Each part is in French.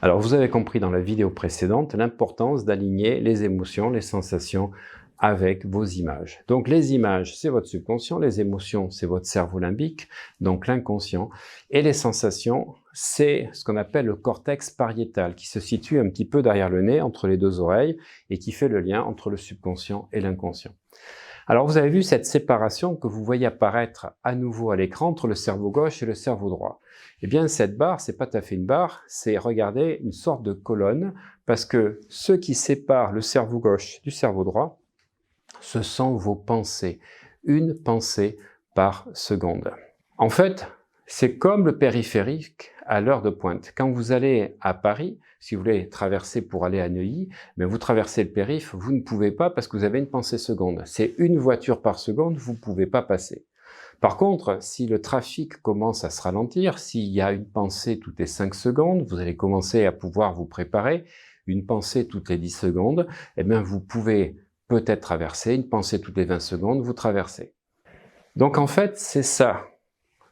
Alors, vous avez compris dans la vidéo précédente l'importance d'aligner les émotions, les sensations avec vos images. Donc, les images, c'est votre subconscient, les émotions, c'est votre cerveau limbique, donc l'inconscient, et les sensations, c'est ce qu'on appelle le cortex pariétal, qui se situe un petit peu derrière le nez, entre les deux oreilles, et qui fait le lien entre le subconscient et l'inconscient. Alors, vous avez vu cette séparation que vous voyez apparaître à nouveau à l'écran entre le cerveau gauche et le cerveau droit. Eh bien, cette barre, c'est pas tout à fait une barre, c'est, regardez, une sorte de colonne, parce que ce qui sépare le cerveau gauche du cerveau droit, ce sont vos pensées. Une pensée par seconde. En fait, c'est comme le périphérique à l'heure de pointe. Quand vous allez à Paris, si vous voulez traverser pour aller à Neuilly, mais vous traversez le périph', vous ne pouvez pas parce que vous avez une pensée seconde. C'est une voiture par seconde, vous ne pouvez pas passer. Par contre, si le trafic commence à se ralentir, s'il y a une pensée toutes les 5 secondes, vous allez commencer à pouvoir vous préparer, une pensée toutes les 10 secondes, eh bien vous pouvez peut-être traverser, une pensée toutes les 20 secondes, vous traversez. Donc en fait, c'est ça,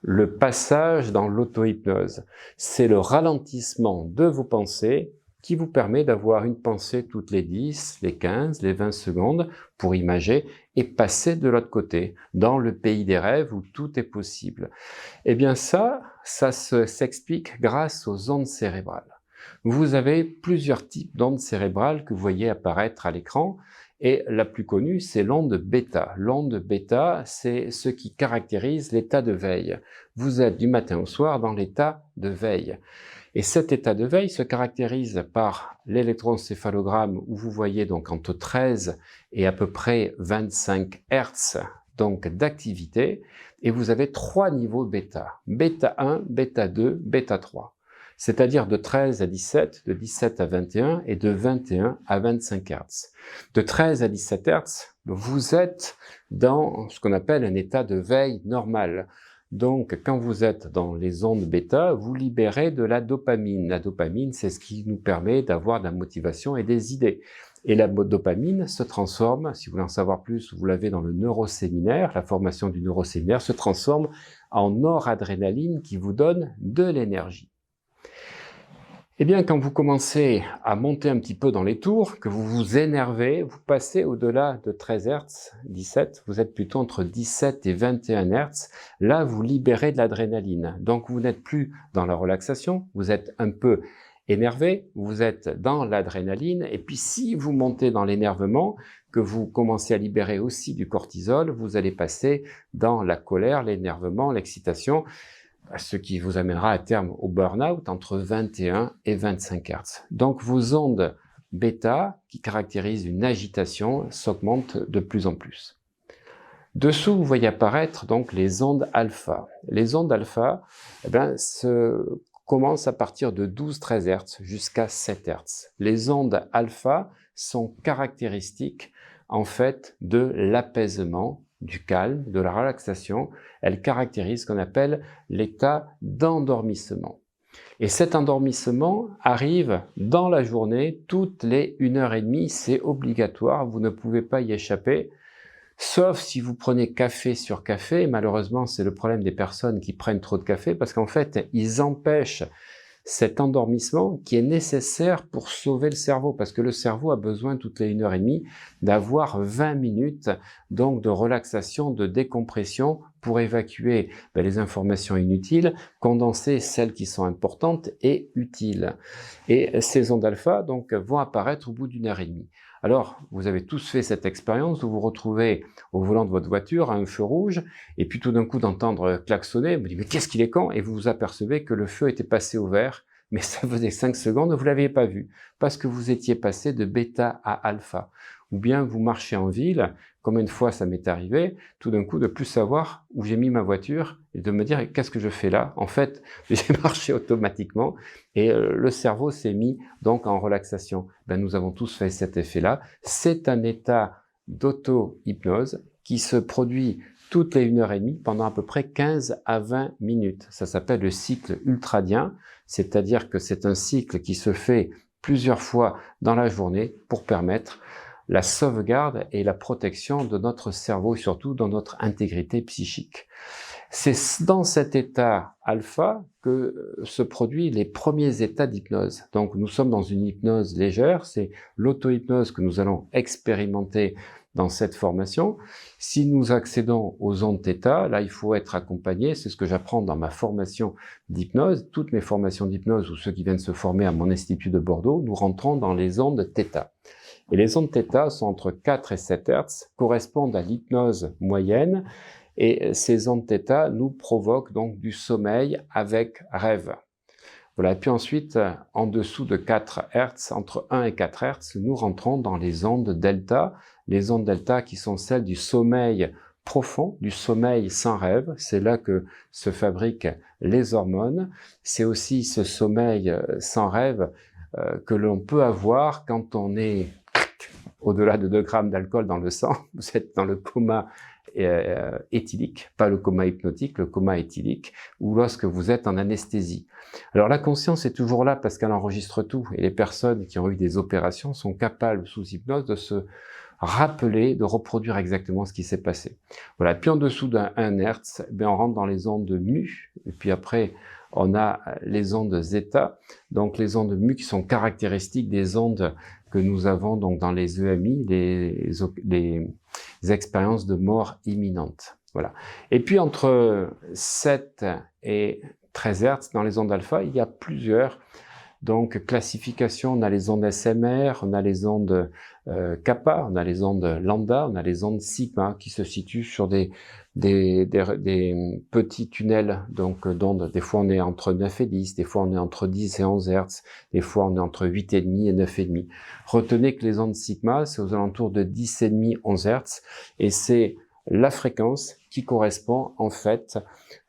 le passage dans l'auto-hypnose. C'est le ralentissement de vos pensées qui vous permet d'avoir une pensée toutes les 10, les 15, les 20 secondes pour imager et passer de l'autre côté, dans le pays des rêves où tout est possible. Eh bien ça s'explique grâce aux ondes cérébrales. Vous avez plusieurs types d'ondes cérébrales que vous voyez apparaître à l'écran. Et la plus connue, c'est l'onde bêta. L'onde bêta, c'est ce qui caractérise l'état de veille. Vous êtes du matin au soir dans l'état de veille. Et cet état de veille se caractérise par l'électroencéphalogramme où vous voyez donc entre 13 et à peu près 25 Hertz donc d'activité. Et vous avez 3 niveaux bêta. Bêta 1, bêta 2, bêta 3. C'est-à-dire de 13 à 17, de 17 à 21 et de 21 à 25 Hertz. De 13 à 17 Hertz, vous êtes dans ce qu'on appelle un état de veille normal. Donc, quand vous êtes dans les ondes bêta, vous libérez de la dopamine. La dopamine, c'est ce qui nous permet d'avoir de la motivation et des idées. Et la dopamine se transforme, si vous voulez en savoir plus, vous l'avez dans le neuroséminaire, la formation du neuroséminaire se transforme en noradrénaline qui vous donne de l'énergie. Eh bien, quand vous commencez à monter un petit peu dans les tours, que vous vous énervez, vous passez au-delà de 13 Hz, 17, vous êtes plutôt entre 17 et 21 Hz, là vous libérez de l'adrénaline. Donc vous n'êtes plus dans la relaxation, vous êtes un peu énervé, vous êtes dans l'adrénaline, et puis si vous montez dans l'énervement, que vous commencez à libérer aussi du cortisol, vous allez passer dans la colère, l'énervement, l'excitation, ce qui vous amènera à terme au burn-out entre 21 et 25 Hz. Donc vos ondes bêta, qui caractérisent une agitation, s'augmentent de plus en plus. Dessous, vous voyez apparaître donc les ondes alpha. Les ondes alpha commencent à partir de 12-13 Hz jusqu'à 7 Hz. Les ondes alpha sont caractéristiques en fait de l'apaisement, du calme, de la relaxation. Elle caractérise ce qu'on appelle l'état d'endormissement. Et cet endormissement arrive dans la journée, toutes les 1h30, c'est obligatoire, vous ne pouvez pas y échapper, sauf si vous prenez café sur café. Malheureusement, c'est le problème des personnes qui prennent trop de café, parce qu'en fait, ils empêchent cet endormissement qui est nécessaire pour sauver le cerveau, parce que le cerveau a besoin toutes les 1h30 d'avoir 20 minutes donc de relaxation, de décompression pour évacuer les informations inutiles, condenser celles qui sont importantes et utiles. Et ces ondes alpha donc vont apparaître au bout d'1h30. Alors, vous avez tous fait cette expérience où vous vous retrouvez au volant de votre voiture à un feu rouge, et puis tout d'un coup d'entendre klaxonner, vous dites « mais qu'est-ce qu'il est con ?» et vous vous apercevez que le feu était passé au vert, mais ça faisait 5 secondes, vous ne l'aviez pas vu, parce que vous étiez passé de bêta à alpha. Ou bien vous marchez en ville, combien de fois ça m'est arrivé, tout d'un coup de plus savoir où j'ai mis ma voiture, et de me dire « qu'est-ce que je fais là ?» En fait, j'ai marché automatiquement, et le cerveau s'est mis donc en relaxation. Nous avons tous fait cet effet-là. C'est un état d'auto-hypnose qui se produit toutes les 1h30 pendant à peu près 15 à 20 minutes. Ça s'appelle le cycle ultradien, c'est-à-dire que c'est un cycle qui se fait plusieurs fois dans la journée pour permettre la sauvegarde et la protection de notre cerveau, surtout dans notre intégrité psychique. C'est dans cet état alpha que se produisent les premiers états d'hypnose. Donc nous sommes dans une hypnose légère, c'est l'auto-hypnose que nous allons expérimenter dans cette formation. Si nous accédons aux ondes θ, là il faut être accompagné, c'est ce que j'apprends dans ma formation d'hypnose, toutes mes formations d'hypnose ou ceux qui viennent se former à mon institut de Bordeaux, nous rentrons dans les ondes θ. Et les ondes θ sont entre 4 et 7 Hz, correspondent à l'hypnose moyenne, et ces ondes θ nous provoquent donc du sommeil avec rêve. Voilà. Et puis ensuite, en dessous de 4 Hz, entre 1 et 4 Hz, nous rentrons dans les ondes delta. Les ondes delta qui sont celles du sommeil profond, du sommeil sans rêve. C'est là que se fabriquent les hormones. C'est aussi ce sommeil sans rêve que l'on peut avoir quand on est au-delà de 2 grammes d'alcool dans le sang. Vous êtes dans le coma éthylique, pas le coma hypnotique, le coma éthylique, ou lorsque vous êtes en anesthésie. Alors la conscience est toujours là parce qu'elle enregistre tout, et les personnes qui ont eu des opérations sont capables sous hypnose de se rappeler, de reproduire exactement ce qui s'est passé. Voilà. Puis en dessous d'un 1 Hz, on rentre dans les ondes mu, et puis après on a les ondes zeta, donc les ondes mu qui sont caractéristiques des ondes que nous avons donc dans les EMI, les expériences de mort imminente. Voilà. Et puis entre 7 et 13 Hz, dans les ondes alpha, il y a plusieurs classifications. On a les ondes SMR, on a les ondes kappa, on a les ondes lambda, on a les ondes sigma qui se situent sur des petits tunnels d'ondes. Des fois on est entre 9 et 10, des fois on est entre 10 et 11 Hz, des fois on est entre 8,5 et 9,5. Retenez que les ondes sigma, c'est aux alentours de 10,5, 11 Hz, et c'est la fréquence qui correspond en fait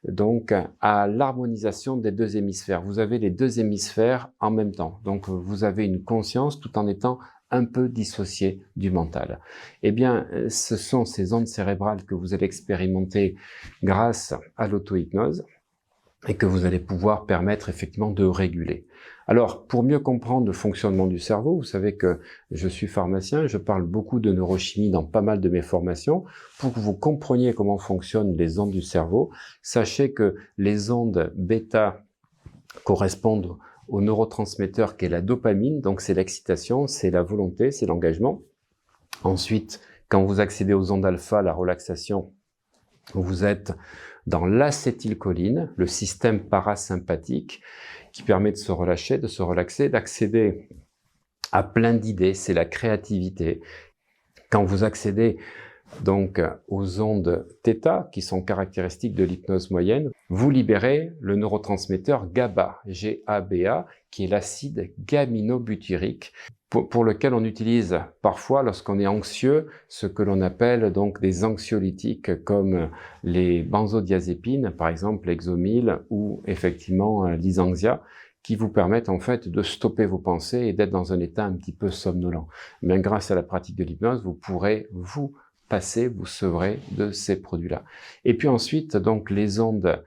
donc à l'harmonisation des 2 hémisphères. Vous avez les 2 hémisphères en même temps, donc vous avez une conscience tout en étant un peu dissocié du mental. Eh bien, ce sont ces ondes cérébrales que vous allez expérimenter grâce à l'auto-hypnose et que vous allez pouvoir permettre effectivement de réguler. Alors, pour mieux comprendre le fonctionnement du cerveau, vous savez que je suis pharmacien, je parle beaucoup de neurochimie dans pas mal de mes formations. Pour que vous compreniez comment fonctionnent les ondes du cerveau, sachez que les ondes bêta correspondent au neurotransmetteur qui est la dopamine, donc c'est l'excitation, c'est la volonté, c'est l'engagement. Ensuite, quand vous accédez aux ondes alpha, la relaxation, vous êtes dans l'acétylcholine, le système parasympathique qui permet de se relâcher, de se relaxer, d'accéder à plein d'idées, c'est la créativité. Quand vous accédez donc aux ondes θ, qui sont caractéristiques de l'hypnose moyenne, vous libérez le neurotransmetteur GABA, G-A-B-A, qui est l'acide gaminobutyrique, pour lequel on utilise parfois, lorsqu'on est anxieux, ce que l'on appelle donc des anxiolytiques, comme les benzodiazépines, par exemple l'Exomil, ou effectivement l'Isanxia, qui vous permettent en fait de stopper vos pensées et d'être dans un état un petit peu somnolent. Mais grâce à la pratique de l'hypnose, vous pourrez vous sevrer de ces produits-là. Et puis ensuite, donc les ondes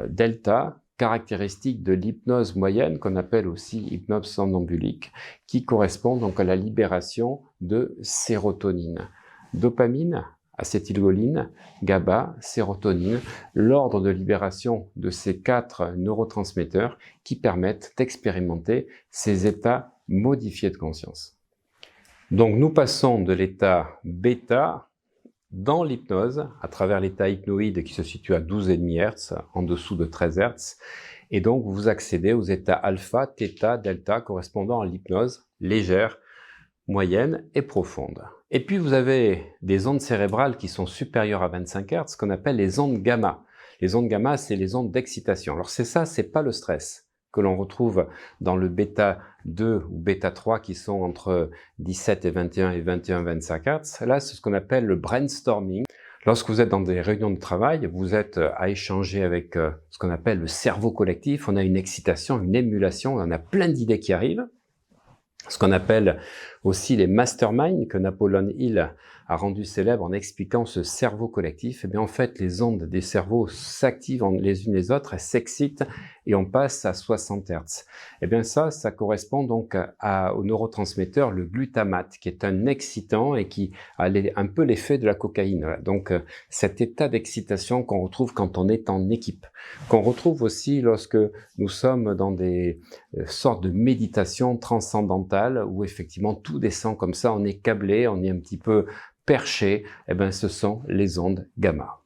delta, caractéristiques de l'hypnose moyenne, qu'on appelle aussi hypnose somnambulique, qui correspond donc à la libération de sérotonine. Dopamine, acétylcholine, GABA, sérotonine, l'ordre de libération de ces 4 neurotransmetteurs qui permettent d'expérimenter ces états modifiés de conscience. Donc nous passons de l'état bêta dans l'hypnose, à travers l'état hypnoïde qui se situe à 12,5 Hz, en dessous de 13 Hz, et donc vous accédez aux états alpha, θ, delta, correspondant à l'hypnose légère, moyenne et profonde. Et puis vous avez des ondes cérébrales qui sont supérieures à 25 Hz, ce qu'on appelle les ondes gamma. Les ondes gamma, c'est les ondes d'excitation. Alors c'est pas le stress que l'on retrouve dans le bêta 2 ou bêta 3 qui sont entre 17 et 21 et 21-25 Hz. Là, c'est ce qu'on appelle le brainstorming. Lorsque vous êtes dans des réunions de travail, vous êtes à échanger avec ce qu'on appelle le cerveau collectif. On a une excitation, une émulation, on a plein d'idées qui arrivent. Ce qu'on appelle aussi les masterminds, que Napoleon Hill a rendu célèbre en expliquant ce cerveau collectif. Et bien en fait, les ondes des cerveaux s'activent les unes les autres, elles s'excitent et on passe à 60 Hz. Et bien ça correspond donc au neurotransmetteur, le glutamate, qui est un excitant et qui a un peu l'effet de la cocaïne. Donc cet état d'excitation qu'on retrouve quand on est en équipe, qu'on retrouve aussi lorsque nous sommes dans des sortes de méditation transcendantale où effectivement tout descend comme ça, on est câblé, on est un petit peu perché, et bien ce sont les ondes gamma.